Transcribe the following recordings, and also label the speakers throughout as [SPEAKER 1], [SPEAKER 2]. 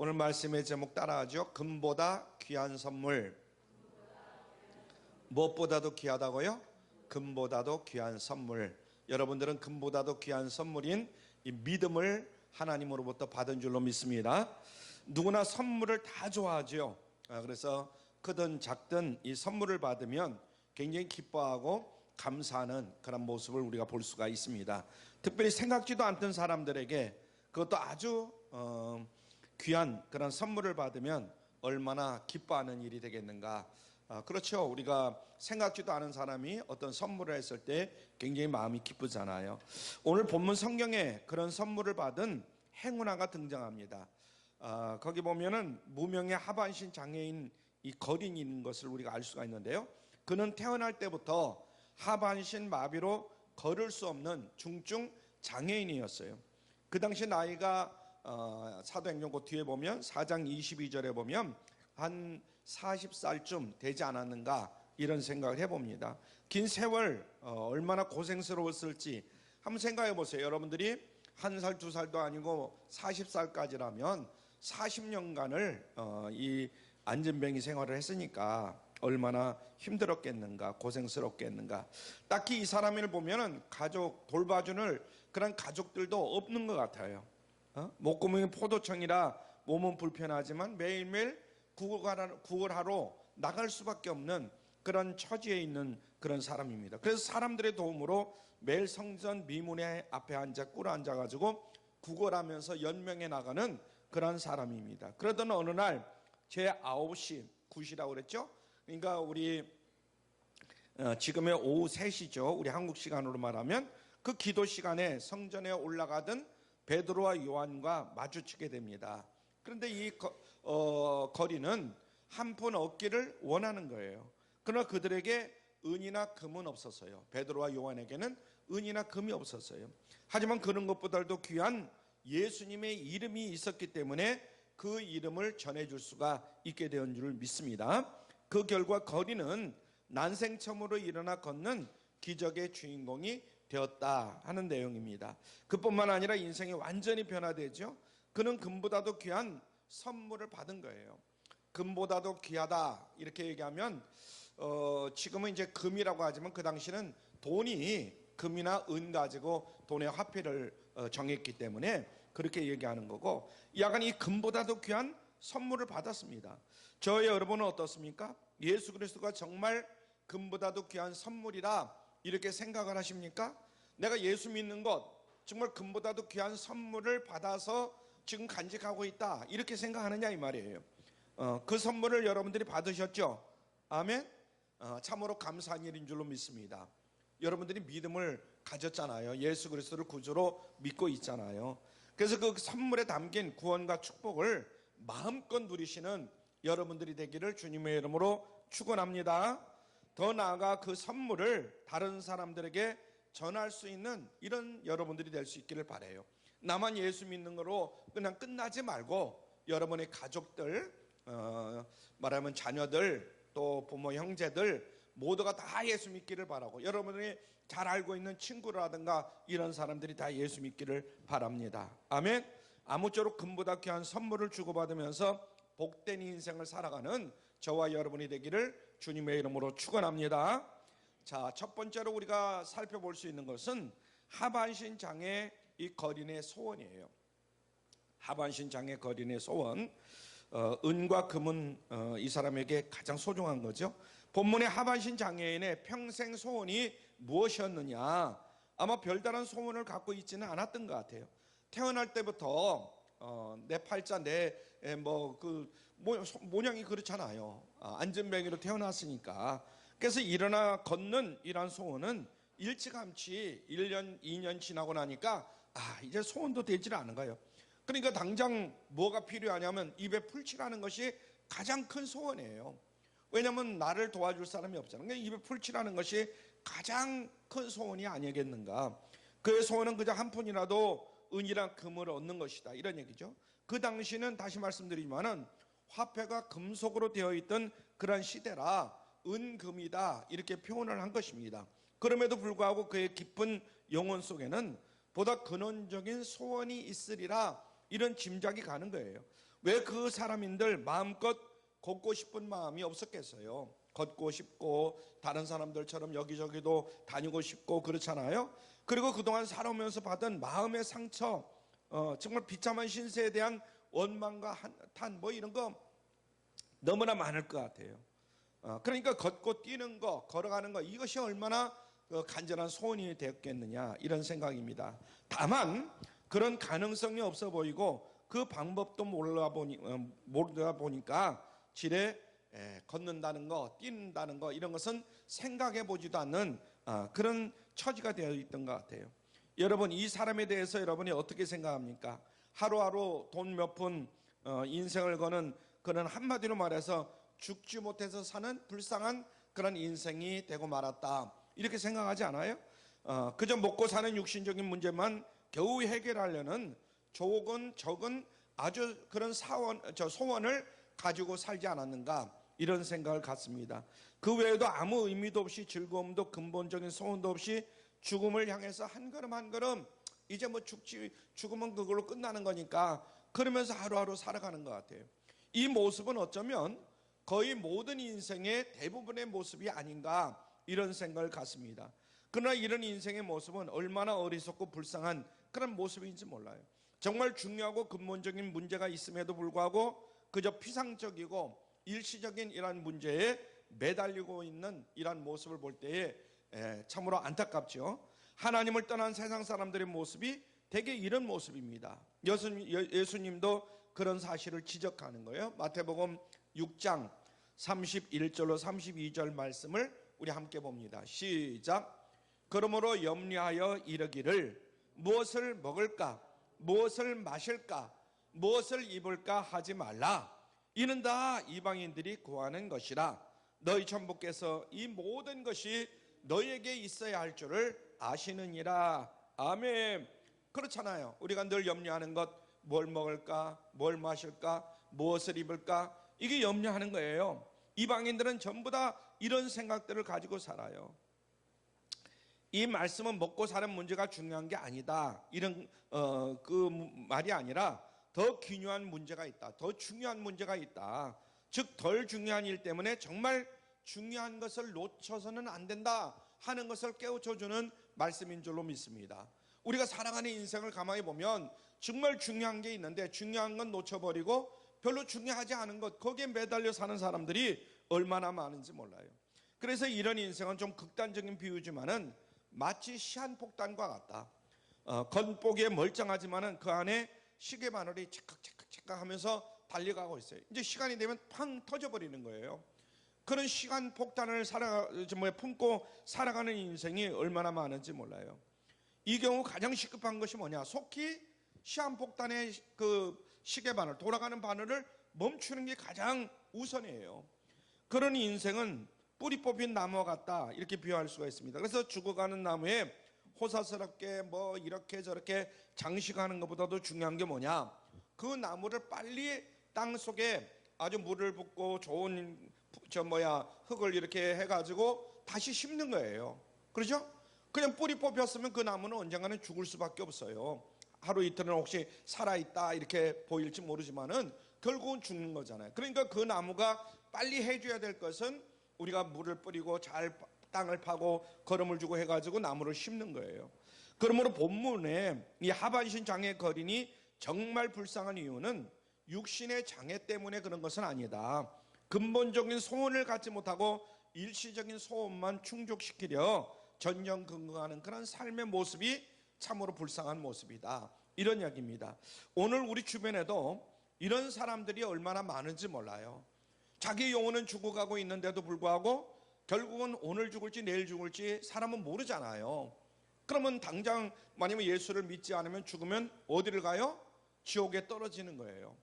[SPEAKER 1] 오늘 말씀의 제목 따라하죠. 금보다 귀한 선물. 무엇보다도 귀하다고요? 금보다도 귀한 선물. 여러분들은 금보다도 귀한 선물인 이 믿음을 하나님으로부터 받은 줄로 믿습니다. 누구나 선물을 다 좋아하죠. 그래서 크든 작든 이 선물을 받으면 굉장히 기뻐하고 감사하는 그런 모습을 우리가 볼 수가 있습니다. 특별히 생각지도 않던 사람들에게 그것도 아주 귀한 그런 선물을 받으면 얼마나 기뻐하는 일이 되겠는가. 그렇죠. 우리가 생각지도 않은 사람이 어떤 선물을 했을 때 굉장히 마음이 기쁘잖아요. 오늘 본문 성경에 그런 선물을 받은 행운아가 등장합니다. 거기 보면은 무명의 하반신 장애인 이 거린이 있는 것을 우리가 알 수가 있는데요. 그는 태어날 때부터 하반신 마비로 걸을 수 없는 중증 장애인이었어요. 그 당시 나이가 사도행전 뒤에 보면 4장 22절에 보면 한 40살쯤 되지 않았는가 이런 생각을 해봅니다. 긴 세월 얼마나 고생스러웠을지 한번 생각해 보세요. 여러분들이 1살 2살도 아니고 40살까지라면 40년간을 이 안전병이 생활을 했으니까 얼마나 힘들었겠는가, 고생스럽겠는가. 딱히 이 사람을 보면은 가족 돌봐주는 그런 가족들도 없는 것 같아요. 목구멍이 포도청이라 몸은 불편하지만 매일매일 구걸하러 나갈 수밖에 없는 그런 처지에 있는 그런 사람입니다. 그래서 사람들의 도움으로 매일 성전 미문에 앞에 꿇어 앉아가지고 구걸하면서 연명해 나가는 그런 사람입니다. 그러던 어느 날 제9시 9시라고 그랬죠? 그러니까 우리 지금의 오후 3시죠. 우리 한국 시간으로 말하면 그 기도 시간에 성전에 올라가던 베드로와 요한과 마주치게 됩니다. 그런데 이 거리는 한 푼 얻기를 원하는 거예요. 그러나 그들에게 은이나 금은 없었어요. 베드로와 요한에게는 은이나 금이 없었어요. 하지만 그런 것보다도 귀한 예수님의 이름이 있었기 때문에 그 이름을 전해줄 수가 있게 된 줄 믿습니다. 그 결과 거리는 난생 처음으로 일어나 걷는 기적의 주인공이 되었다 하는 내용입니다. 그뿐만 아니라 인생이 완전히 변화되죠. 그는 금보다도 귀한 선물을 받은 거예요. 금보다도 귀하다 이렇게 얘기하면 지금은 이제 금이라고 하지만 그 당시는 돈이 금이나 은 가지고 돈의 화폐를 정했기 때문에 그렇게 얘기하는 거고, 약간 이 금보다도 귀한 선물을 받았습니다. 저희 여러분은 어떻습니까? 예수 그리스도가 정말 금보다도 귀한 선물이라 이렇게 생각을 하십니까? 내가 예수 믿는 것 정말 금보다도 귀한 선물을 받아서 지금 간직하고 있다 이렇게 생각하느냐 이 말이에요. 그 선물을 여러분들이 받으셨죠? 아멘. 참으로 감사한 일인 줄로 믿습니다. 여러분들이 믿음을 가졌잖아요. 예수 그리스도를 구주로 믿고 있잖아요. 그래서 그 선물에 담긴 구원과 축복을 마음껏 누리시는 여러분들이 되기를 주님의 이름으로 축원합니다. 더 나아가 그 선물을 다른 사람들에게 전할 수 있는 이런 여러분들이 될 수 있기를 바라요. 나만 예수 믿는 거로 그냥 끝나지 말고 여러분의 가족들, 말하면 자녀들, 또 부모 형제들 모두가 다 예수 믿기를 바라고, 여러분들이 잘 알고 있는 친구라든가 이런 사람들이 다 예수 믿기를 바랍니다. 아멘. 아무쪼록 금보다 귀한 선물을 주고받으면서 복된 인생을 살아가는 저와 여러분이 되기를 주님의 이름으로 축원합니다. 자, 첫 번째로 우리가 살펴볼 수 있는 것은 하반신 장애 이 거린의 소원이에요. 하반신 장애 거린의 소원. 은과 금은 이 사람에게 가장 소중한 거죠. 본문의 하반신 장애인의 평생 소원이 무엇이었느냐? 아마 별다른 소원을 갖고 있지는 않았던 것 같아요. 태어날 때부터 내 팔자 모양이 그렇잖아요. 안전뱅이로 태어났으니까. 그래서 일어나 걷는 이런 소원은 일찌감치 1년 2년 지나고 나니까 이제 소원도 되질 않은 거예요. 그러니까 당장 뭐가 필요하냐면 입에 풀칠하는 것이 가장 큰 소원이에요. 왜냐하면 나를 도와줄 사람이 없잖아요. 그러니까 입에 풀칠하는 것이 가장 큰 소원이 아니겠는가. 그의 소원은 그저 한 푼이라도 은이랑 금을 얻는 것이다 이런 얘기죠. 그 당시는 다시 말씀드리지만은 화폐가 금속으로 되어 있던 그런 시대라 은금이다 이렇게 표현을 한 것입니다. 그럼에도 불구하고 그의 깊은 영혼 속에는 보다 근원적인 소원이 있으리라 이런 짐작이 가는 거예요. 왜 그 사람인들 마음껏 걷고 싶은 마음이 없었겠어요? 걷고 싶고 다른 사람들처럼 여기저기도 다니고 싶고 그렇잖아요. 그리고 그동안 살아오면서 받은 마음의 상처, 정말 비참한 신세에 대한 원망과 한탄 뭐 이런 거 너무나 많을 것 같아요. 그러니까 걷고 뛰는 거, 걸어가는 거, 이것이 얼마나 간절한 소원이 되었겠느냐 이런 생각입니다. 다만 그런 가능성이 없어 보이고 그 방법도 모르다 보니까 지레 걷는다는 거, 뛰는다는 거 이런 것은 생각해 보지도 않는 그런 처지가 되어 있던 것 같아요. 여러분, 이 사람에 대해서 여러분이 어떻게 생각합니까? 하루하루 돈 몇 푼 인생을 거는 그런, 한마디로 말해서 죽지 못해서 사는 불쌍한 그런 인생이 되고 말았다, 이렇게 생각하지 않아요? 그저 먹고 사는 육신적인 문제만 겨우 해결하려는 적은 아주 그런 소원을 가지고 살지 않았는가, 이런 생각을 갖습니다. 그 외에도 아무 의미도 없이, 즐거움도 근본적인 소원도 없이 죽음을 향해서 한 걸음 한 걸음, 이제 뭐 죽으면 그걸로 끝나는 거니까 그러면서 하루하루 살아가는 것 같아요. 이 모습은 어쩌면 거의 모든 인생의 대부분의 모습이 아닌가, 이런 생각을 갖습니다. 그러나 이런 인생의 모습은 얼마나 어리석고 불쌍한 그런 모습인지 몰라요. 정말 중요하고 근본적인 문제가 있음에도 불구하고 그저 피상적이고 일시적인 이러한 문제에 매달리고 있는 이러한 모습을 볼 때에 참으로 안타깝죠. 하나님을 떠난 세상 사람들의 모습이 대개 이런 모습입니다. 예수님도 그런 사실을 지적하는 거예요. 마태복음 6장 31절로 32절 말씀을 우리 함께 봅니다. 시작. 그러므로 염려하여 이르기를 무엇을 먹을까, 무엇을 마실까, 무엇을 입을까 하지 말라. 이는 다 이방인들이 구하는 것이라. 너희 천부께서 이 모든 것이 너희에게 있어야 할 줄을 아시느니라. 아멘. 그렇잖아요. 우리가 늘 염려하는 것, 뭘 먹을까, 뭘 마실까, 무엇을 입을까, 이게 염려하는 거예요. 이방인들은 전부 다 이런 생각들을 가지고 살아요. 이 말씀은 먹고 사는 문제가 중요한 게 아니다, 이런 그 말이 아니라 더 기묘한 문제가 있다, 더 중요한 문제가 있다. 즉 덜 중요한 일 때문에 정말 중요한 것을 놓쳐서는 안 된다 하는 것을 깨우쳐주는 말씀인 줄로 믿습니다. 우리가 살아가는 인생을 가만히 보면 정말 중요한 게 있는데 중요한 건 놓쳐버리고 별로 중요하지 않은 것, 거기에 매달려 사는 사람들이 얼마나 많은지 몰라요. 그래서 이런 인생은 좀 극단적인 비유지만은 마치 시한폭탄과 같다. 겉보기에 멀쩡하지만은 그 안에 시계 바늘이 찰칵찰칵찰칵 하면서 달려가고 있어요. 이제 시간이 되면 팡 터져버리는 거예요. 그런 시간폭탄을 품고 살아가는 인생이 얼마나 많은지 몰라요. 이 경우 가장 시급한 것이 뭐냐? 속히 시한폭탄의 그 시계 바늘, 돌아가는 바늘을 멈추는 게 가장 우선이에요. 그런 인생은 뿌리 뽑힌 나무와 같다, 이렇게 비유할 수가 있습니다. 그래서 죽어가는 나무에 호사스럽게 뭐 이렇게 저렇게 장식하는 것보다도 중요한 게 뭐냐? 그 나무를 빨리 땅 속에 아주 물을 붓고 좋은 흙을 이렇게 해가지고 다시 심는 거예요. 그렇죠? 그냥 뿌리 뽑혔으면 그 나무는 언젠가는 죽을 수밖에 없어요. 하루 이틀은 혹시 살아있다 이렇게 보일지 모르지만은 결국은 죽는 거잖아요. 그러니까 그 나무가 빨리 해줘야 될 것은 우리가 물을 뿌리고 잘 땅을 파고 거름을 주고 해가지고 나무를 심는 거예요. 그러므로 본문에 이 하반신 장애 거린이 정말 불쌍한 이유는 육신의 장애 때문에 그런 것은 아니다. 근본적인 소원을 갖지 못하고 일시적인 소원만 충족시키려 전전긍긍하는 그런 삶의 모습이 참으로 불쌍한 모습이다, 이런 이야기입니다. 오늘 우리 주변에도 이런 사람들이 얼마나 많은지 몰라요. 자기 영혼은 죽어가고 있는데도 불구하고 결국은 오늘 죽을지 내일 죽을지 사람은 모르잖아요. 그러면 당장 만약에 예수를 믿지 않으면 죽으면 어디를 가요? 지옥에 떨어지는 거예요.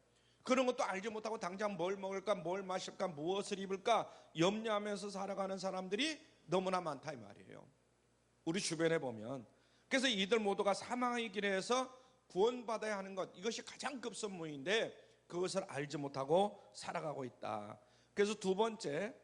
[SPEAKER 1] 그런 것도 알지 못하고 당장 뭘 먹을까, 뭘 마실까, 무엇을 입을까 염려하면서 살아가는 사람들이 너무나 많다, 이 말이에요. 우리 주변에 보면. 그래서 이들 모두가 사망의 길에 해서 구원받아야 하는 것, 이것이 가장 급선무인데 그것을 알지 못하고 살아가고 있다. 그래서 두 번째,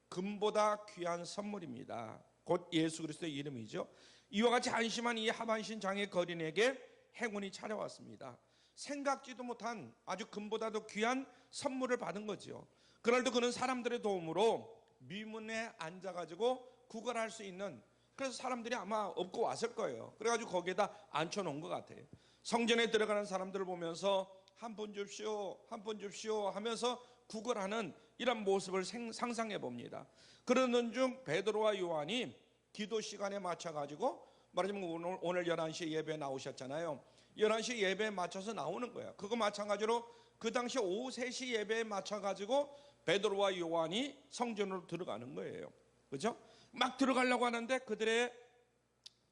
[SPEAKER 1] 금보다 귀한 선물입니다. 곧 예수 그리스도의 이름이죠. 이와 같이 한심한 이 하반신 장애 거린에게 행운이 찾아왔습니다. 생각지도 못한 아주 금보다도 귀한 선물을 받은 거지요. 그날도 그는 사람들의 도움으로 미문에 앉아가지고 구걸할 수 있는, 그래서 사람들이 아마 업고 왔을 거예요. 그래가지고 거기에다 앉혀놓은 것 같아요. 성전에 들어가는 사람들을 보면서 한 푼 줍시오, 한 푼 줍시오 하면서 구걸하는 이런 모습을 상상해 봅니다. 그러는 중 베드로와 요한이 기도 시간에 맞춰가지고, 말하자면 오늘 11시 예배에 나오셨잖아요. 11시 예배에 맞춰서 나오는 거예요. 그거 마찬가지로 그 당시 오후 3시 예배에 맞춰가지고 베드로와 요한이 성전으로 들어가는 거예요. 그죠? 막 들어가려고 하는데 그들의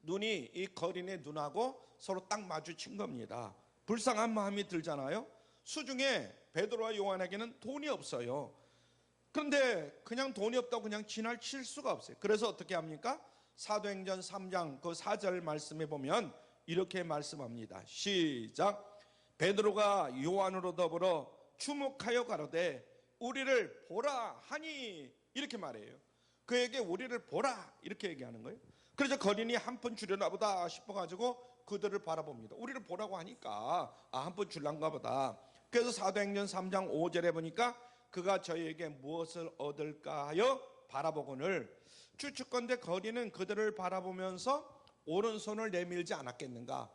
[SPEAKER 1] 눈이 이 거린의 눈하고 서로 딱 마주친 겁니다. 불쌍한 마음이 들잖아요. 수중에 베드로와 요한에게는 돈이 없어요. 그런데 그냥 돈이 없다고 그냥 지나칠 수가 없어요. 그래서 어떻게 합니까? 사도행전 3장 그 4절 말씀에 보면 이렇게 말씀합니다. 시작. 베드로가 요한으로 더불어 주목하여 가로되 우리를 보라 하니, 이렇게 말해요. 그에게 우리를 보라 이렇게 얘기하는 거예요. 그래서 거린이 한 푼 주려나 보다 싶어가지고 그들을 바라봅니다. 우리를 보라고 하니까 한 푼 줄란가 보다. 그래서 사도행전 3장 5절에 보니까 그가 저희에게 무엇을 얻을까 하여 바라보거늘, 추측건대 거린은 그들을 바라보면서 오른손을 내밀지 않았겠는가.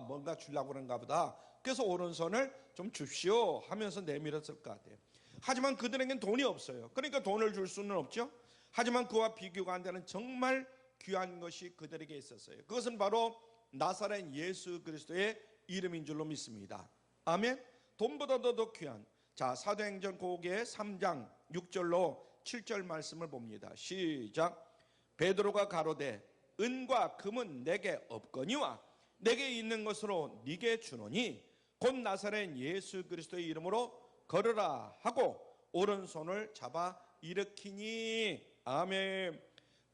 [SPEAKER 1] 뭔가 주려고 그런가 보다. 그래서 오른손을 좀 줍시오 하면서 내밀었을 것 같아요. 하지만 그들에겐 돈이 없어요. 그러니까 돈을 줄 수는 없죠. 하지만 그와 비교가 안 되는 정말 귀한 것이 그들에게 있었어요. 그것은 바로 나사렛 예수 그리스도의 이름인 줄로 믿습니다. 아멘. 돈보다도 더 귀한, 자, 사도행전 고개 3장 6절로 7절 말씀을 봅니다. 시작. 베드로가 가로되 은과 금은 내게 없거니와 내게 있는 것으로 네게 주노니 곧 나사렛 예수 그리스도의 이름으로 걸으라 하고 오른손을 잡아 일으키니. 아멘.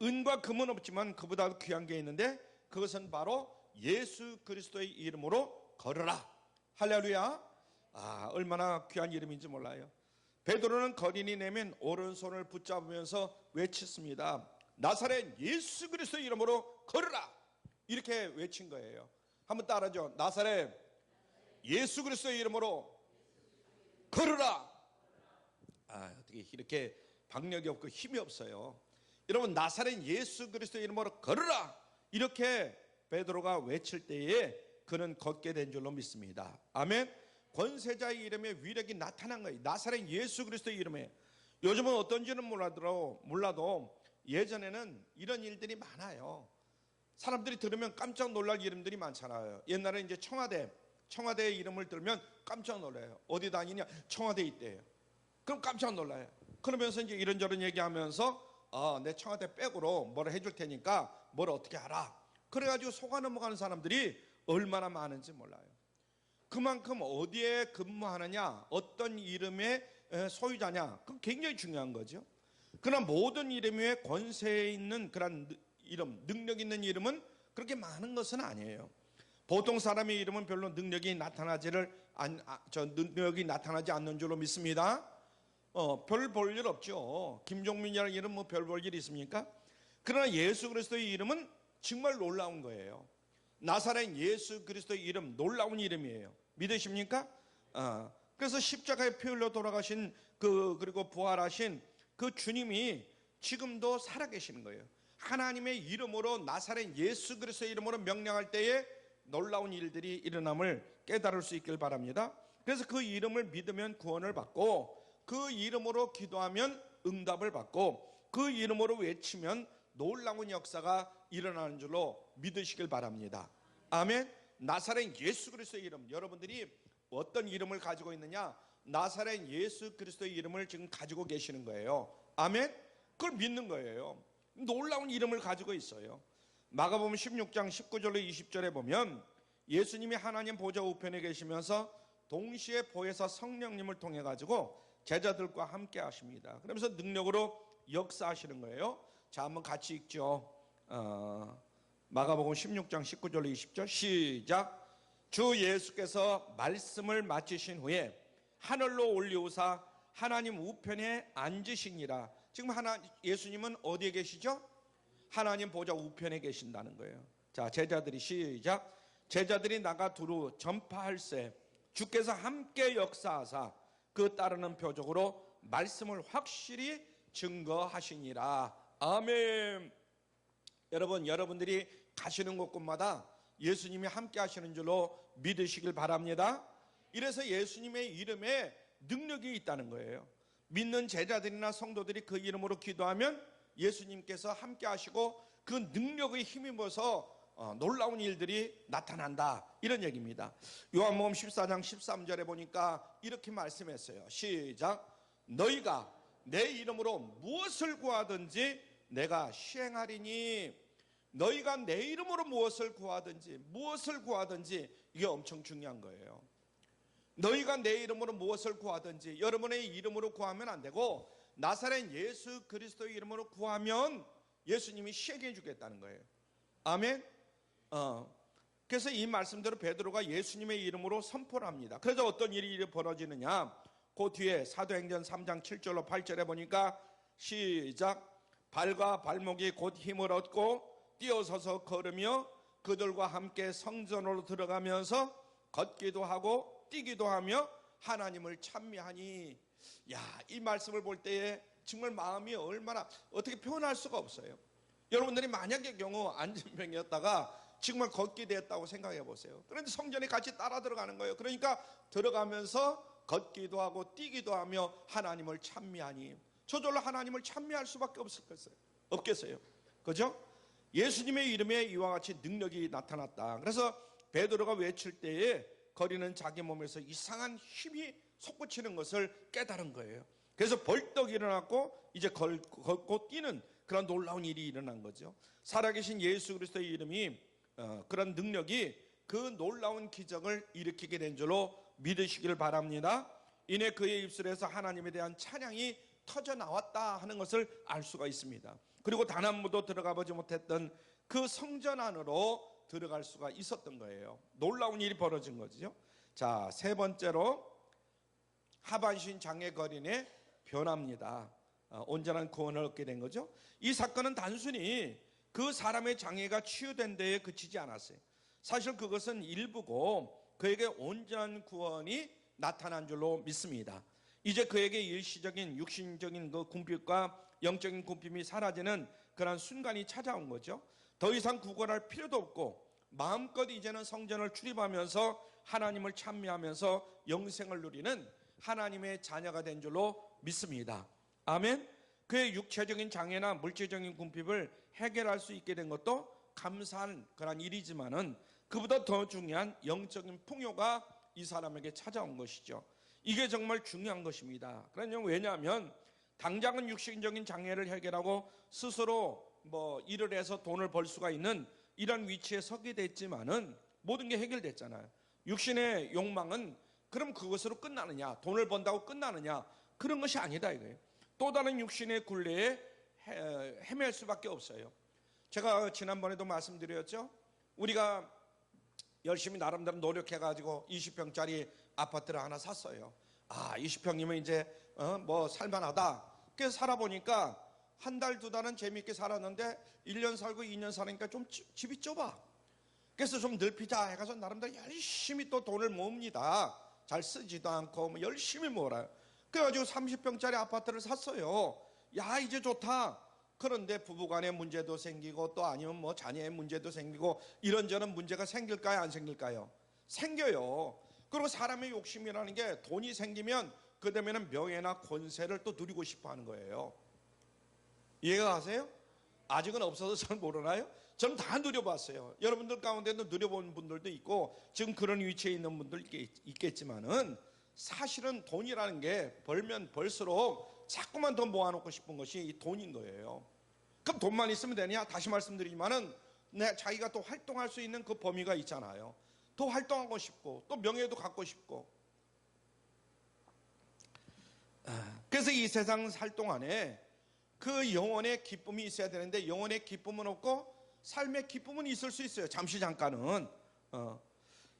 [SPEAKER 1] 은과 금은 없지만 그보다 귀한 게 있는데 그것은 바로 예수 그리스도의 이름으로 걸으라. 할렐루야. 얼마나 귀한 이름인지 몰라요. 베드로는 거린이 내면 오른손을 붙잡으면서 외쳤습니다. 나사렛 예수 그리스도의 이름으로 걸으라. 이렇게 외친 거예요. 한번 따라하죠. 나사렛 예수 그리스도의 이름으로 걸으라. 어떻게 이렇게 박력이 없고 힘이 없어요. 여러분, 나사렛 예수 그리스도의 이름으로 걸으라. 이렇게 베드로가 외칠 때에 그는 걷게 된 줄로 믿습니다. 아멘. 권세자의 이름에 위력이 나타난 거예요. 나사렛 예수 그리스도의 이름에. 요즘은 어떤지는 몰라도 예전에는 이런 일들이 많아요. 사람들이 들으면 깜짝 놀랄 이름들이 많잖아요. 옛날에 이제 청와대의 이름을 들으면 깜짝 놀라요. 어디 다니냐? 청와대에 있대요. 그럼 깜짝 놀라요. 그러면서 이제 이런저런 얘기하면서 내 청와대 백으로 뭐라 해줄 테니까 뭘 어떻게 알아. 그래가지고 속아 넘어가는 사람들이 얼마나 많은지 몰라요. 그만큼 어디에 근무하느냐, 어떤 이름의 소유자냐, 그건 굉장히 중요한 거죠. 그러나 모든 이름 위에 권세 있는 그런 이름, 능력 있는 이름은 그렇게 많은 것은 아니에요. 보통 사람의 이름은 별로 능력이 나타나지 않는 줄로 믿습니다. 별 볼 일 없죠. 김종민이라는 이름 별 볼 일 있습니까? 그러나 예수 그리스도의 이름은 정말 놀라운 거예요. 나사렛 예수 그리스도의 이름, 놀라운 이름이에요. 믿으십니까? 그래서 십자가에 피 흘려 돌아가신 그리고 부활하신 그 주님이 지금도 살아계시는 거예요. 하나님의 이름으로, 나사렛 예수 그리스도의 이름으로 명령할 때에 놀라운 일들이 일어남을 깨달을 수 있길 바랍니다. 그래서 그 이름을 믿으면 구원을 받고, 그 이름으로 기도하면 응답을 받고, 그 이름으로 외치면 놀라운 역사가 일어나는 줄로 믿으시길 바랍니다. 아멘. 나사렛 예수 그리스도의 이름, 여러분들이 어떤 이름을 가지고 있느냐? 나사렛 예수 그리스도의 이름을 지금 가지고 계시는 거예요. 아멘. 그걸 믿는 거예요. 놀라운 이름을 가지고 있어요. 마가복음 16장 19절로 20절에 보면 예수님이 하나님 보좌 우편에 계시면서 동시에 보혜사 성령님을 통해 가지고 제자들과 함께 하십니다. 그러면서 능력으로 역사하시는 거예요. 자, 한번 같이 읽죠. 마가복음 16장 19절로 20절 시작. 주 예수께서 말씀을 마치신 후에 하늘로 올리우사 하나님 우편에 앉으시니라. 지금 예수님은 어디에 계시죠? 하나님 보좌 우편에 계신다는 거예요. 자, 제자들이 시작. 제자들이 나가 두루 전파할세 주께서 함께 역사하사 그 따르는 표적으로 말씀을 확실히 증거하시니라. 아멘. 여러분, 여러분들이 가시는 곳곳마다 예수님이 함께 하시는 줄로 믿으시길 바랍니다. 이래서 예수님의 이름에 능력이 있다는 거예요. 믿는 제자들이나 성도들이 그 이름으로 기도하면 예수님께서 함께 하시고 그 능력의 힘입어서 놀라운 일들이 나타난다, 이런 얘기입니다. 요한복음 14장 13절에 보니까 이렇게 말씀했어요. 시작. 너희가 내 이름으로 무엇을 구하든지 내가 시행하리니. 너희가 내 이름으로 무엇을 구하든지 이게 엄청 중요한 거예요. 너희가 내 이름으로 무엇을 구하든지, 여러분의 이름으로 구하면 안 되고 나사렛 예수 그리스도의 이름으로 구하면 예수님이 시행해 주겠다는 거예요. 아멘. 그래서 이 말씀대로 베드로가 예수님의 이름으로 선포를 합니다. 그래서 어떤 일이 벌어지느냐, 그 뒤에 사도행전 3장 7절로 8절에 보니까 시작. 발과 발목이 곧 힘을 얻고 뛰어서서 걸으며 그들과 함께 성전으로 들어가면서 걷기도 하고 뛰기도 하며 하나님을 찬미하니. 야, 이 말씀을 볼 때에 정말 마음이 얼마나, 어떻게 표현할 수가 없어요. 여러분들이 만약의 경우 안진병이었다가 정말 걷게 됐다고 생각해 보세요. 그런데 성전에 같이 따라 들어가는 거예요. 그러니까 들어가면서 걷기도 하고 뛰기도 하며 하나님을 찬미하니. 저절로 하나님을 찬미할 수밖에 없겠어요. 그죠? 예수님의 이름에 이와 같이 능력이 나타났다. 그래서 베드로가 외칠 때에 거리는 자기 몸에서 이상한 힘이 솟구치는 것을 깨달은 거예요. 그래서 벌떡 일어났고 이제 걷고 뛰는 그런 놀라운 일이 일어난 거죠. 살아계신 예수 그리스도의 이름이 그런 능력이 그 놀라운 기적을 일으키게 된 줄로 믿으시기를 바랍니다. 이내 그의 입술에서 하나님에 대한 찬양이 터져 나왔다 하는 것을 알 수가 있습니다. 그리고 단 한 번도 들어가 보지 못했던 그 성전 안으로 들어갈 수가 있었던 거예요. 놀라운 일이 벌어진 거죠. 자, 세 번째로 하반신 장애 거린의 변화입니다. 온전한 구원을 얻게 된 거죠. 이 사건은 단순히 그 사람의 장애가 치유된 데에 그치지 않았어요. 사실 그것은 일부고 그에게 온전한 구원이 나타난 줄로 믿습니다. 이제 그에게 일시적인 육신적인 그 궁핍과 영적인 궁핍이 사라지는 그런 순간이 찾아온 거죠. 더 이상 구걸할 필요도 없고 마음껏 이제는 성전을 출입하면서 하나님을 찬미하면서 영생을 누리는 하나님의 자녀가 된 줄로 믿습니다. 아멘. 그의 육체적인 장애나 물질적인 궁핍을 해결할 수 있게 된 것도 감사한 그런 일이지만은 그보다 더 중요한 영적인 풍요가 이 사람에게 찾아온 것이죠. 이게 정말 중요한 것입니다. 왜냐하면 당장은 육신적인 장애를 해결하고 스스로 일을 해서 돈을 벌 수가 있는 이런 위치에 서게 됐지만은 모든 게 해결됐잖아요. 육신의 욕망은 그럼 그것으로 끝나느냐, 돈을 번다고 끝나느냐, 그런 것이 아니다 이거예요. 또 다른 육신의 굴레에 헤맬 수밖에 없어요. 제가 지난번에도 말씀드렸죠. 우리가 열심히 나름대로 노력해가지고 20평짜리 아파트를 하나 샀어요. 20평이면 이제 살만하다. 그래서 살아보니까 한 달, 두 달은 재미있게 살았는데 1년 살고 2년 사니까 좀 집이 좁아. 그래서 좀 넓히자 해가지고 나름대로 열심히 또 돈을 모읍니다. 잘 쓰지도 않고 열심히 모아요. 그래가지고 30평짜리 아파트를 샀어요. 야, 이제 좋다. 그런데 부부간의 문제도 생기고 또 아니면 자녀의 문제도 생기고 이런저런 문제가 생길까요, 안 생길까요? 생겨요. 그리고 사람의 욕심이라는 게 돈이 생기면 그 다음에는 명예나 권세를 또 누리고 싶어 하는 거예요. 이해가 가세요? 아직은 없어서 잘 모르나요? 저는 다 누려봤어요. 여러분들 가운데도 누려본 분들도 있고 지금 그런 위치에 있는 분들 있겠지만은 사실은 돈이라는 게 벌면 벌수록 자꾸만 더 모아놓고 싶은 것이 이 돈인 거예요. 그럼 돈만 있으면 되냐? 다시 말씀드리지만은 자기가 또 활동할 수 있는 그 범위가 있잖아요. 더 활동하고 싶고 또 명예도 갖고 싶고. 그래서 이 세상 살 동안에 그 영혼의 기쁨이 있어야 되는데 영혼의 기쁨은 없고 삶의 기쁨은 있을 수 있어요. 잠시 잠깐은.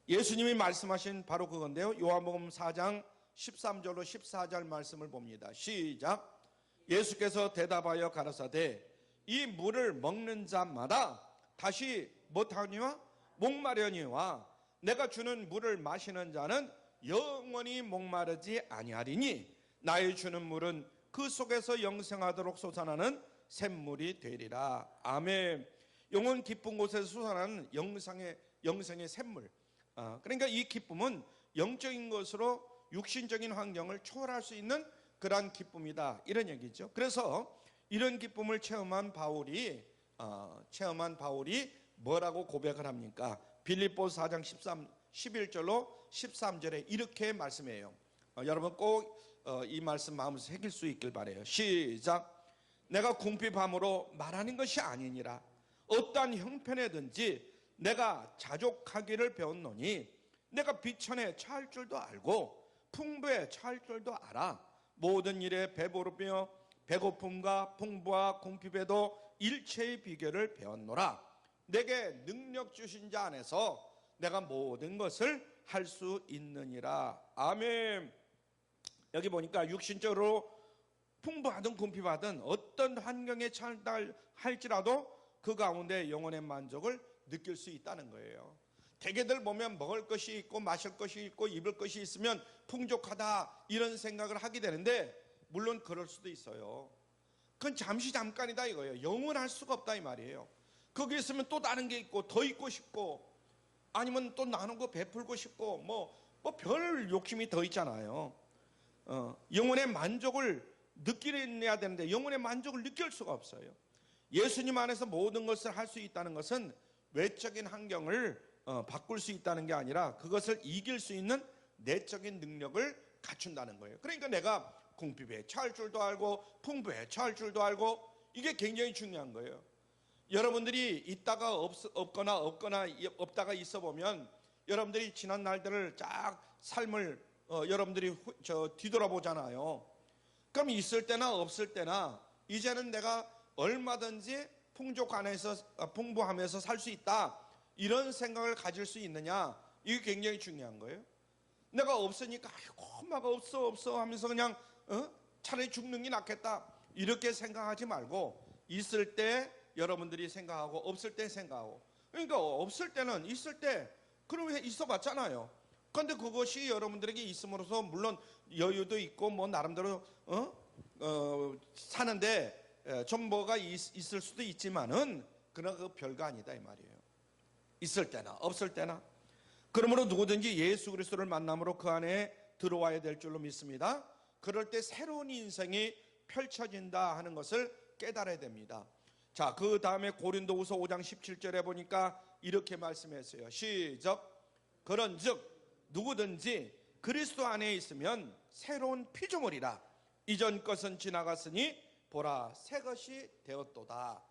[SPEAKER 1] 예수님이 말씀하신 바로 그건데요. 요한복음 4장 13절로 14절 말씀을 봅니다. 시작. 예수께서 대답하여 가라사대 이 물을 먹는 자마다 다시 못하니와 목마려니와 내가 주는 물을 마시는 자는 영원히 목마르지 아니하리니 나의 주는 물은 그 속에서 영생하도록 솟아나는 샘물이 되리라. 아멘. 영원 깊은 곳에서 솟아나는 영생의 샘물. 그러니까 이 기쁨은 영적인 것으로 육신적인 환경을 초월할 수 있는 그러한 기쁨이다, 이런 얘기죠. 그래서 이런 기쁨을 체험한 바울이 뭐라고 고백을 합니까? 빌립보서 4장 11절로 13절에 이렇게 말씀해요. 여러분 꼭 이 말씀 마음에 새길 수 있길 바라요. 시작. 내가 궁핍함으로 말하는 것이 아니니라. 어떠한 형편에든지 내가 자족하기를 배웠노니 내가 비천에 처할 줄도 알고 풍부에 처할 줄도 알아. 모든 일에 배부르며 배고픔과 풍부와 궁핍에도 일체의 비결을 배웠노라. 내게 능력 주신 자 안에서 내가 모든 것을 할 수 있느니라. 아멘. 여기 보니까 육신적으로 풍부하든 궁핍하든 어떤 환경에 처한다 할지라도 그 가운데 영혼의 만족을 느낄 수 있다는 거예요. 대개들 보면 먹을 것이 있고 마실 것이 있고 입을 것이 있으면 풍족하다, 이런 생각을 하게 되는데, 물론 그럴 수도 있어요. 그건 잠깐이다 이거예요. 영원할 수가 없다 이 말이에요. 거기 있으면 또 다른 게 있고 더 있고 싶고, 아니면 또 나누고 베풀고 싶고 뭐 별 욕심이 더 있잖아요. 영혼의 만족을 느끼려야 되는데 영혼의 만족을 느낄 수가 없어요. 예수님 안에서 모든 것을 할 수 있다는 것은 외적인 환경을 바꿀 수 있다는 게 아니라 그것을 이길 수 있는 내적인 능력을 갖춘다는 거예요. 그러니까 내가 궁핍에 처할 줄도 알고 풍부에 처할 줄도 알고, 이게 굉장히 중요한 거예요. 여러분들이 있다가 없다가 있어 보면 여러분들이 지난 날들을 쫙 삶을 여러분들이 뒤돌아보잖아요. 그럼 있을 때나 없을 때나 이제는 내가 얼마든지 풍부하면서 살 수 있다, 이런 생각을 가질 수 있느냐, 이게 굉장히 중요한 거예요. 내가 없으니까 아이고 엄마가 없어 하면서 그냥 차라리 죽는 게 낫겠다, 이렇게 생각하지 말고 있을 때 여러분들이 생각하고 없을 때 생각하고. 그러니까 없을 때는 있을 때 그러면 있어 봤잖아요. 그런데 그것이 여러분들에게 있음으로써 물론 여유도 있고 뭐 나름대로 사는데 좀 뭐가 있을 수도 있지만은 그러나 그 별거 아니다 이 말이에요. 있을 때나 없을 때나. 그러므로 누구든지 예수 그리스도를 만남으로 그 안에 들어와야 될 줄로 믿습니다. 그럴 때 새로운 인생이 펼쳐진다 하는 것을 깨달아야 됩니다. 자, 그 다음에 고린도후서 5장 17절에 보니까 이렇게 말씀했어요. 시작. 그런즉 누구든지 그리스도 안에 있으면 새로운 피조물이라. 이전 것은 지나갔으니 보라 새 것이 되었도다.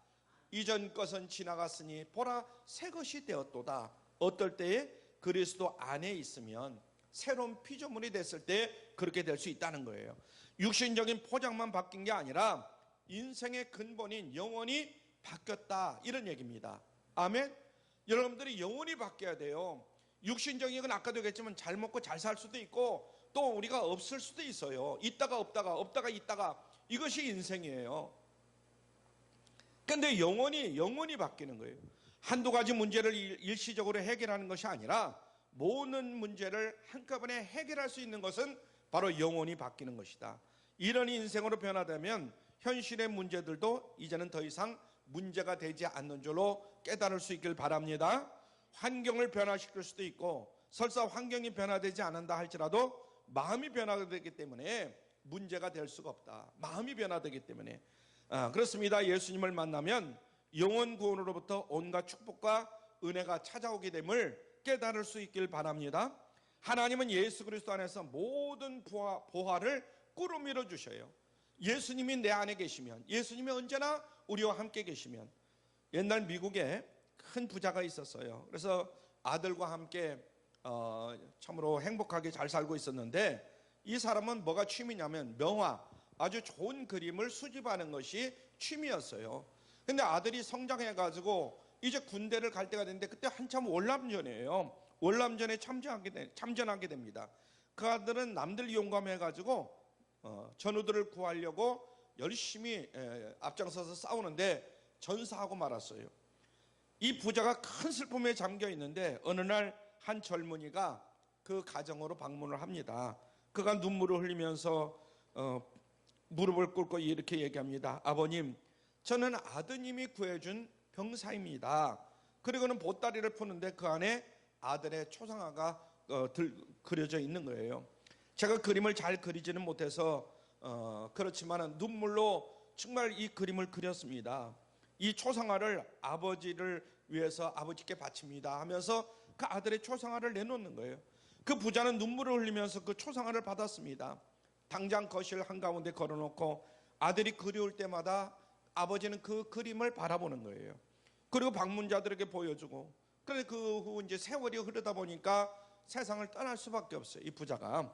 [SPEAKER 1] 이전 것은 지나갔으니 보라 새 것이 되었도다. 어떨 때에 그리스도 안에 있으면 새로운 피조물이 됐을 때 그렇게 될 수 있다는 거예요. 육신적인 포장만 바뀐 게 아니라 인생의 근본인 영혼이 바뀌었다, 이런 얘기입니다. 아멘. 여러분들이 영혼이 바뀌어야 돼요. 육신적인 건 아까도 얘기했지만 잘 먹고 잘 살 수도 있고 또 우리가 없을 수도 있어요. 있다가 없다가 있다가, 이것이 인생이에요. 그런데 영혼이 바뀌는 거예요. 한두 가지 문제를 일시적으로 해결하는 것이 아니라 모든 문제를 한꺼번에 해결할 수 있는 것은 바로 영혼이 바뀌는 것이다. 이런 인생으로 변화되면 현실의 문제들도 이제는 더 이상 문제가 되지 않는 줄로 깨달을 수 있길 바랍니다. 환경을 변화시킬 수도 있고 설사 환경이 변화되지 않는다 할지라도 마음이 변화되기 때문에 문제가 될 수가 없다. 마음이 변화되기 때문에. 그렇습니다. 예수님을 만나면 영원 구원으로부터 온갖 축복과 은혜가 찾아오게 됨을 깨달을 수 있길 바랍니다. 하나님은 예수 그리스도 안에서 모든 보화를 꾸루밀어 주셔요. 예수님이 내 안에 계시면, 예수님이 언제나 우리와 함께 계시면. 옛날 미국에 큰 부자가 있었어요. 그래서 아들과 함께 참으로 행복하게 잘 살고 있었는데, 이 사람은 뭐가 취미냐면 명화, 아주 좋은 그림을 수집하는 것이 취미였어요. 근데 아들이 성장해가지고 이제 군대를 갈 때가 됐는데, 그때 한참 월남전이에요. 월남전에 참전하게 됩니다. 그 아들은 남들 용감해가지고 전우들을 구하려고 열심히 앞장서서 싸우는데 전사하고 말았어요. 이 부자가 큰 슬픔에 잠겨 있는데 어느 날 한 젊은이가 그 가정으로 방문을 합니다. 그가 눈물을 흘리면서 무릎을 꿇고 이렇게 얘기합니다. 아버님, 저는 아드님이 구해준 병사입니다. 그리고는 보따리를 푸는데 그 안에 아들의 초상화가 그려져 있는 거예요. 제가 그림을 잘 그리지는 못해서 그렇지만 눈물로 정말 이 그림을 그렸습니다. 이 초상화를 아버지를 위해서 아버지께 바칩니다 하면서 그 아들의 초상화를 내놓는 거예요. 그 부자는 눈물을 흘리면서 그 초상화를 받았습니다. 당장 거실 한가운데 걸어놓고 아들이 그리울 때마다 아버지는 그 그림을 바라보는 거예요. 그리고 방문자들에게 보여주고, 그런데 그 후 이제 세월이 흐르다 보니까 세상을 떠날 수밖에 없어요. 이 부자가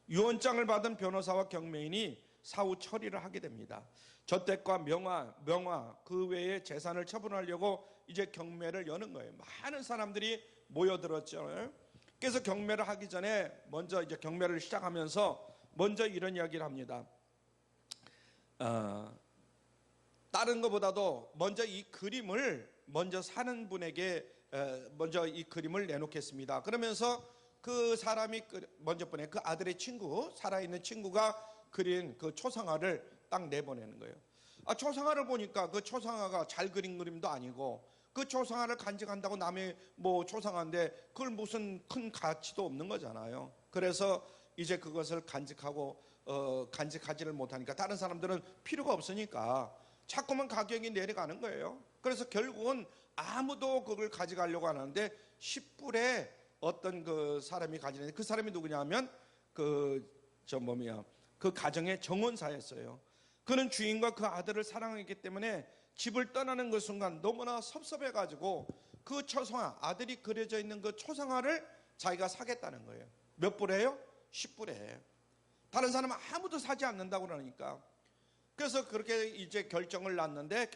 [SPEAKER 1] 유언장을 받은 변호사와 경매인이 사후 처리를 하게 됩니다. 저택과 명화 그 외의 재산을 처분하려고 이제 경매를 여는 거예요. 많은 사람들이 모여들었죠. 그래서 경매를 하기 전에 먼저 이제 경매를 시작하면서 먼저 이런 이야기를 합니다. 다른 것보다도 먼저 이 그림을 먼저 사는 분에게 먼저 이 그림을 내놓겠습니다. 그러면서 그 사람이 먼저 보내 그 아들의 친구, 살아있는 친구가 그린 그 초상화를 딱 내보내는 거예요. 초상화를 보니까 그 초상화가 잘 그린 그림도 아니고, 그 초상화를 간직한다고 남의 뭐 초상화인데 그걸 무슨 큰 가치도 없는 거잖아요. 그래서 이제 그것을 간직하지를 못하니까 다른 사람들은 필요가 없으니까 자꾸만 가격이 내려가는 거예요. 그래서 결국은 아무도 그걸 가져가려고 하는데 10불에 어떤 그 사람이 가지는데, 그 사람이 누구냐면 그 가정의 정원사였어요. 그는 주인과 그 아들을 사랑했기 때문에 집을 떠나는 그 순간 너무나 섭섭해가지고 그 초상화, 아들이 그려져 있는 그 초상화를 자기가 사겠다는 거예요. 몇 불에요? 10불에. 다른 사람은 아무도 사지 않는다고 그러니까. 그래서 그렇게 이제 결정이 났는데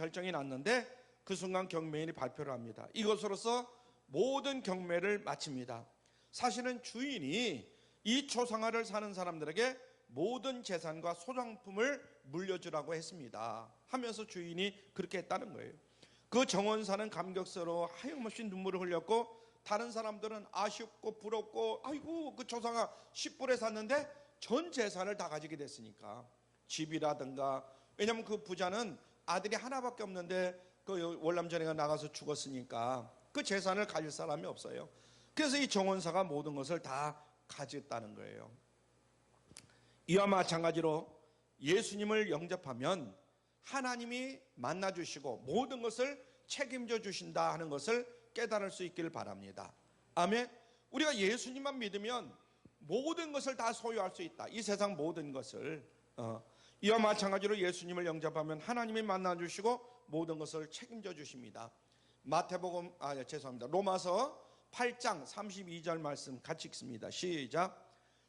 [SPEAKER 1] 그 순간 경매인이 발표를 합니다. 이것으로서 모든 경매를 마칩니다. 사실은 주인이 이 초상화를 사는 사람들에게 모든 재산과 소장품을 물려주라고 했습니다 하면서 주인이 그렇게 했다는 거예요. 그 정원사는 감격스러워 하염없이 눈물을 흘렸고, 다른 사람들은 아쉽고 부럽고, 아이고 그 초상화 10불에 샀는데 전 재산을 다 가지게 됐으니까, 집이라든가, 왜냐하면 그 부자는 아들이 하나밖에 없는데 그 월남전에가 나가서 죽었으니까 그 재산을 가질 사람이 없어요. 그래서 이 정원사가 모든 것을 다 가졌다는 거예요. 이와 마찬가지로 예수님을 영접하면 하나님이 만나주시고 모든 것을 책임져 주신다 하는 것을 깨달을 수 있기를 바랍니다. 아멘. 우리가 예수님만 믿으면 모든 것을 다 소유할 수 있다. 이 세상 모든 것을. 이와 마찬가지로 예수님을 영접하면 하나님이 만나주시고 모든 것을 책임져 주십니다. 로마서 8장 32절 말씀 같이 읽습니다. 시작.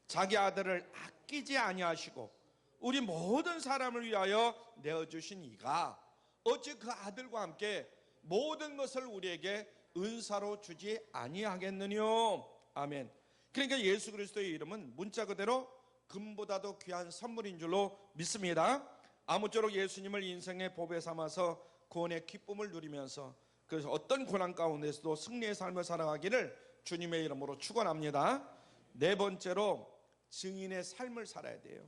[SPEAKER 1] 자기 아들을 아끼지 아니하시고 우리 모든 사람을 위하여 내어주신 이가 어찌 그 아들과 함께 모든 것을 우리에게 은사로 주지 아니하겠느뇨. 아멘. 그러니까 예수 그리스도의 이름은 문자 그대로 금보다도 귀한 선물인 줄로 믿습니다. 아무쪼록 예수님을 인생의 보배 삼아서 구원의 기쁨을 누리면서 그래서 어떤 고난 가운데서도 승리의 삶을 살아가기를 주님의 이름으로 축원합니다. 네 번째로 증인의 삶을 살아야 돼요.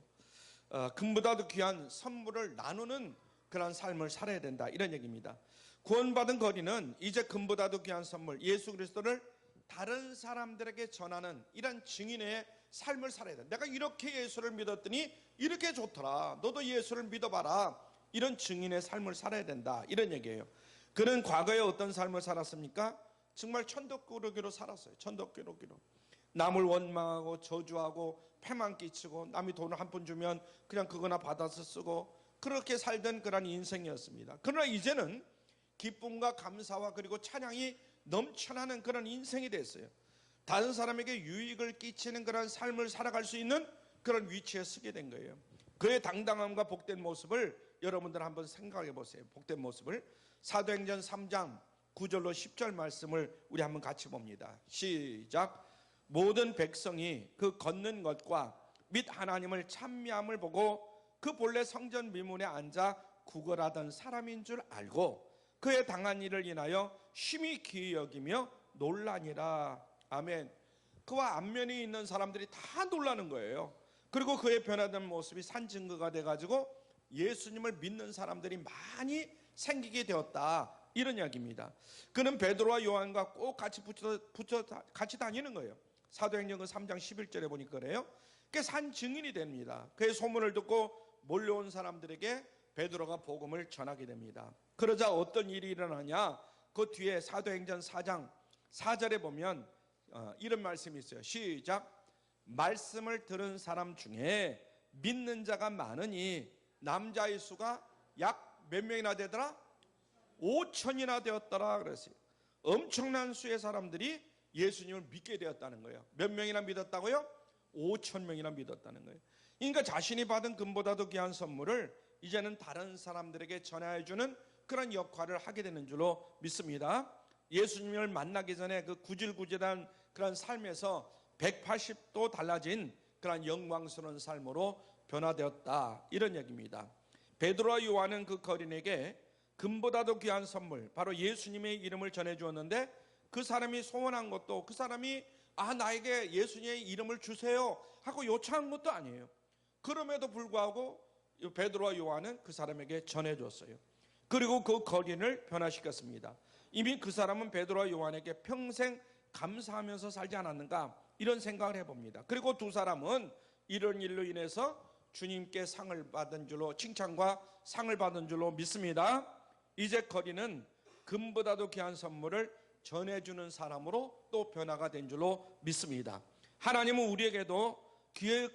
[SPEAKER 1] 금보다도 귀한 선물을 나누는 그런 삶을 살아야 된다, 이런 얘기입니다. 구원받은 거리는 이제 금보다도 귀한 선물 예수 그리스도를 다른 사람들에게 전하는 이런 증인의 삶을 살아야 된다. 내가 이렇게 예수를 믿었더니 이렇게 좋더라, 너도 예수를 믿어봐라, 이런 증인의 삶을 살아야 된다, 이런 얘기예요. 그는 과거에 어떤 삶을 살았습니까? 정말 천덕꾸러기로 살았어요. 천덕꾸러기로 남을 원망하고 저주하고 패만 끼치고, 남이 돈을 한 푼 주면 그냥 그거나 받아서 쓰고, 그렇게 살던 그런 인생이었습니다. 그러나 이제는 기쁨과 감사와 그리고 찬양이 넘쳐나는 그런 인생이 됐어요. 다른 사람에게 유익을 끼치는 그런 삶을 살아갈 수 있는 그런 위치에 서게 된 거예요. 그의 당당함과 복된 모습을 여러분들 한번 생각해 보세요. 복된 모습을. 사도행전 3장 9절로 10절 말씀을 우리 한번 같이 봅니다. 시작. 모든 백성이 그 걷는 것과 및 하나님을 찬미함을 보고 그 본래 성전 미문에 앉아 구걸하던 사람인 줄 알고 그의 당한 일을 인하여 심히 기이 여기며 놀라니라. 아멘. 그와 안면이 있는 사람들이 다 놀라는 거예요. 그리고 그의 변화된 모습이 산 증거가 돼가지고 예수님을 믿는 사람들이 많이 생기게 되었다, 이런 이야기입니다. 그는 베드로와 요한과 꼭 같이 같이 다니는 거예요. 사도행전 3장 11절에 보니까 그래요. 그게 산 증인이 됩니다. 그의 소문을 듣고 몰려온 사람들에게 베드로가 복음을 전하게 됩니다. 그러자 어떤 일이 일어나냐, 그 뒤에 사도행전 4장 4절에 보면 이런 말씀이 있어요. 시작. 말씀을 들은 사람 중에 믿는 자가 많으니 남자의 수가 약 몇 명이나 되더라? 5천이나 되었더라 그랬어요. 엄청난 수의 사람들이 예수님을 믿게 되었다는 거예요. 몇 명이나 믿었다고요? 5천 명이나 믿었다는 거예요. 그러니까 자신이 받은 금보다도 귀한 선물을 이제는 다른 사람들에게 전해주는 그런 역할을 하게 되는 줄로 믿습니다. 예수님을 만나기 전에 그 구질구질한 그런 삶에서 180도 달라진 그런 영광스러운 삶으로 변화되었다, 이런 얘기입니다. 베드로와 요한은 그 거린에게 금보다도 귀한 선물, 바로 예수님의 이름을 전해주었는데, 그 사람이 소원한 것도, 그 사람이 나에게 예수님의 이름을 주세요 하고 요청한 것도 아니에요. 그럼에도 불구하고 베드로와 요한은 그 사람에게 전해줬어요. 그리고 그 거린을 변화시켰습니다. 이미 그 사람은 베드로와 요한에게 평생 감사하면서 살지 않았는가, 이런 생각을 해봅니다. 그리고 두 사람은 이런 일로 인해서 주님께 상을 받은 줄로, 칭찬과 상을 받은 줄로 믿습니다. 이제 거린은 금보다도 귀한 선물을 전해주는 사람으로 또 변화가 된 줄로 믿습니다. 하나님은 우리에게도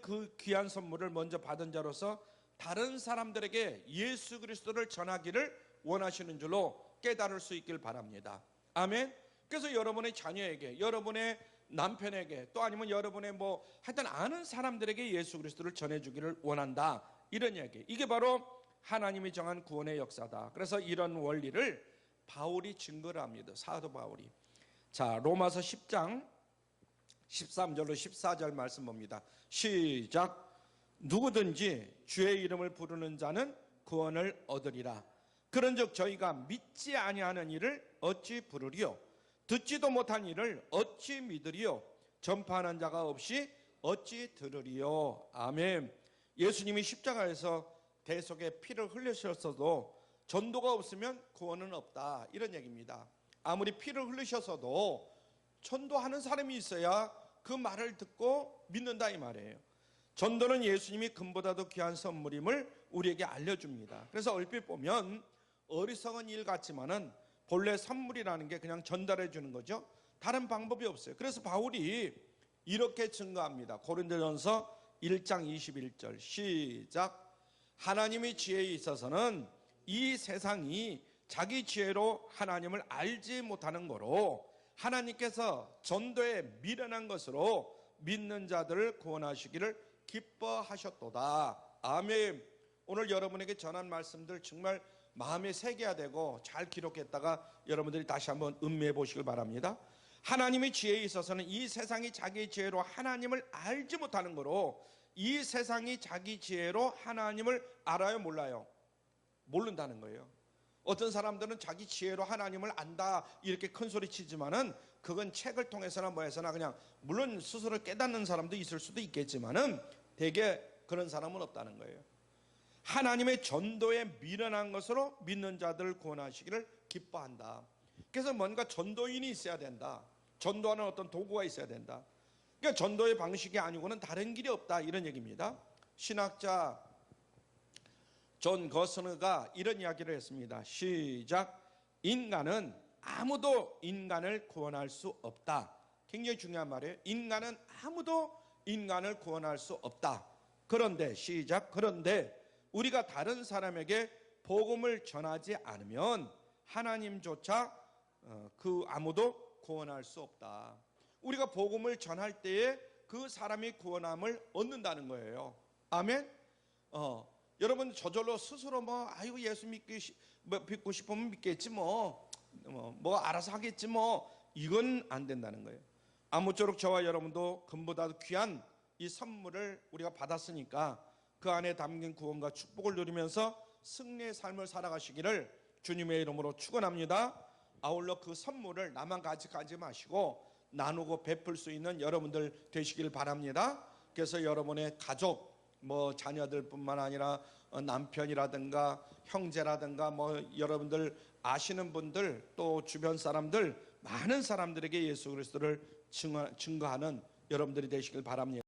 [SPEAKER 1] 그 귀한 선물을 먼저 받은 자로서 다른 사람들에게 예수 그리스도를 전하기를 원하시는 줄로 깨달을 수 있길 바랍니다. 아멘. 그래서 여러분의 자녀에게, 여러분의 남편에게, 또 아니면 여러분의 하여튼 아는 사람들에게 예수 그리스도를 전해주기를 원한다, 이런 이야기. 이게 바로 하나님이 정한 구원의 역사다. 그래서 이런 원리를 바울이 증거를 합니다. 사도 바울이. 자, 로마서 10장 13절로 14절 말씀 봅니다. 시작. 누구든지 주의 이름을 부르는 자는 구원을 얻으리라. 그런즉 저희가 믿지 아니하는 일을 어찌 부르리요? 듣지도 못한 일을 어찌 믿으리요? 전파하는 자가 없이 어찌 들으리요? 아멘. 예수님이 십자가에서 대속의 피를 흘리셨어도 전도가 없으면 구원은 없다, 이런 얘기입니다. 아무리 피를 흘리셨어도 전도하는 사람이 있어야 그 말을 듣고 믿는다, 이 말이에요. 전도는 예수님이 금보다도 귀한 선물임을 우리에게 알려줍니다. 그래서 얼핏 보면 어리석은 일 같지만은 본래 선물이라는 게 그냥 전달해 주는 거죠. 다른 방법이 없어요. 그래서 바울이 이렇게 증거합니다. 고린도전서 1장 21절 시작. 하나님의 지혜에 있어서는 이 세상이 자기 지혜로 하나님을 알지 못하는 거로 하나님께서 전도에 미련한 것으로 믿는 자들을 구원하시기를 기뻐하셨도다. 아멘. 오늘 여러분에게 전한 말씀들 정말 마음에 새겨야 되고 잘 기록했다가 여러분들이 다시 한번 음미해 보시길 바랍니다. 하나님의 지혜에 있어서는 이 세상이 자기 지혜로 하나님을 알지 못하는 거로, 이 세상이 자기 지혜로 하나님을 알아요, 몰라요? 모른다는 거예요. 어떤 사람들은 자기 지혜로 하나님을 안다 이렇게 큰 소리 치지만은 그건 책을 통해서나 뭐해서나 그냥, 물론 스스로 깨닫는 사람도 있을 수도 있겠지만은 대개 그런 사람은 없다는 거예요. 하나님의 전도에 미련한 것으로 믿는 자들을 구원하시기를 기뻐한다. 그래서 뭔가 전도인이 있어야 된다. 전도하는 어떤 도구가 있어야 된다. 그러니까 전도의 방식이 아니고는 다른 길이 없다, 이런 얘기입니다. 신학자 존 거스너가 이런 이야기를 했습니다. 시작. 인간은 아무도 인간을 구원할 수 없다. 굉장히 중요한 말이에요. 인간은 아무도 인간을 구원할 수 없다. 그런데 시작. 그런데 우리가 다른 사람에게 복음을 전하지 않으면 하나님조차 그 아무도 구원할 수 없다. 우리가 복음을 전할 때에 그 사람이 구원함을 얻는다는 거예요. 아멘. 여러분 저절로 스스로 예수 믿고 싶으면 믿겠지 뭐 알아서 하겠지 이건 안 된다는 거예요. 아무쪼록 저와 여러분도 금보다도 귀한 이 선물을 우리가 받았으니까 그 안에 담긴 구원과 축복을 누리면서 승리의 삶을 살아가시기를 주님의 이름으로 축원합니다. 아울러 그 선물을 나만 가져가지 마시고 나누고 베풀 수 있는 여러분들 되시길 바랍니다. 그래서 여러분의 가족, 뭐 자녀들뿐만 아니라 남편이라든가 형제라든가 뭐 여러분들 아시는 분들 또 주변 사람들 많은 사람들에게 예수 그리스도를 증거하는 여러분들이 되시길 바랍니다.